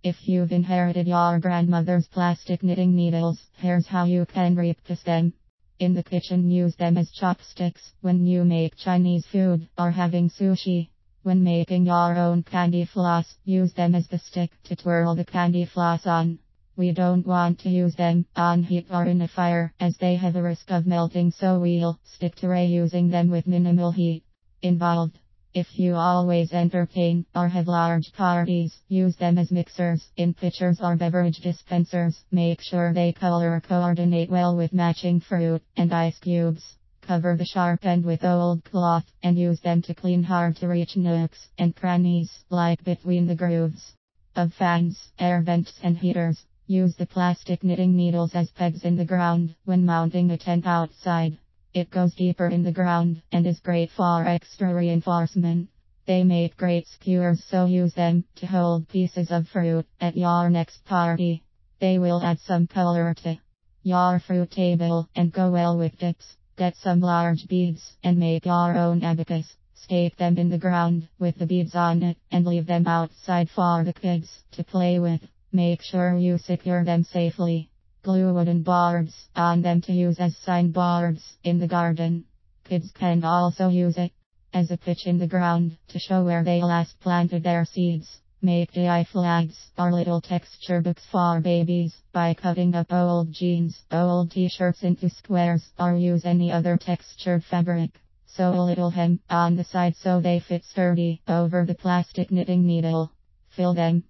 If you've inherited your grandmother's plastic knitting needles, here's how you can repurpose them. In the kitchen, use them as chopsticks when you make Chinese food or having sushi. When making your own candy floss, use them as the stick to twirl the candy floss on. We don't want to use them on heat or in a fire, as they have a risk of melting, so we'll stick to reusing them with minimal heat involved. If you always entertain or have large parties, use them as mixers in pitchers or beverage dispensers. Make sure they color coordinate well with matching fruit and ice cubes. Cover the sharp end with old cloth and use them to clean hard to reach nooks and crannies, like between the grooves of fans, air vents and heaters. Use the plastic knitting needles as pegs in the ground when mounting a tent outside. It goes deeper in the ground and is great for extra reinforcement. They make great skewers, so use them to hold pieces of fruit at your next party. They will add some color to your fruit table and go well with dips. Get some large beads and make your own abacus. Stake them in the ground with the beads on it and leave them outside for the kids to play with. Make sure you secure them safely. Glue wooden boards on them to use as signboards in the garden. Kids can also use it as a pitch in the ground to show where they last planted their seeds. Make DI flags or little texture books for babies by cutting up old jeans, old t-shirts into squares, or use any other textured fabric. Sew a little hem on the side so they fit sturdy over the plastic knitting needle. Fill them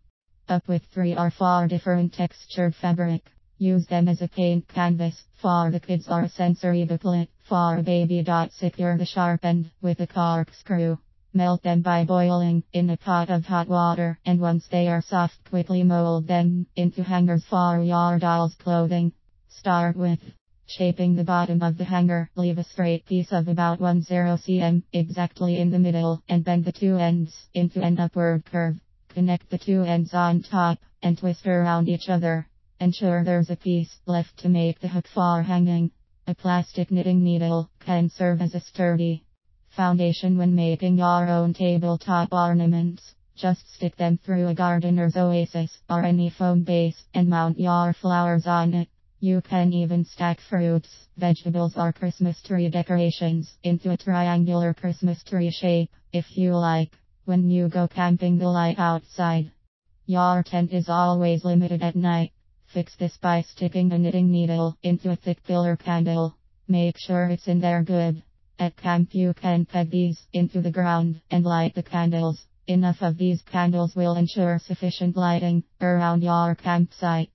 up with 3 or 4 different textured fabric. Use them as a paint canvas for the kids or a sensory booklet for a baby. Secure the sharp end with a corkscrew. Melt them by boiling in a pot of hot water, and once they are soft, quickly mold them into hangers for your doll's clothing. Start with shaping the bottom of the hanger. Leave a straight piece of about 10 cm exactly in the middle and bend the 2 ends into an upward curve. Connect the 2 ends on top and twist around each other. Ensure there's a piece left to make the hook for hanging. A plastic knitting needle can serve as a sturdy foundation when making your own tabletop ornaments. Just stick them through a gardener's oasis or any foam base and mount your flowers on it. You can even stack fruits, vegetables or Christmas tree decorations into a triangular Christmas tree shape, if you like. When you go camping the light outside your tent is always limited at night. Fix this by sticking a knitting needle into a thick pillar candle. Make sure it's in there good. At camp you can peg these into the ground and light the candles. Enough of these candles will ensure sufficient lighting around your campsite.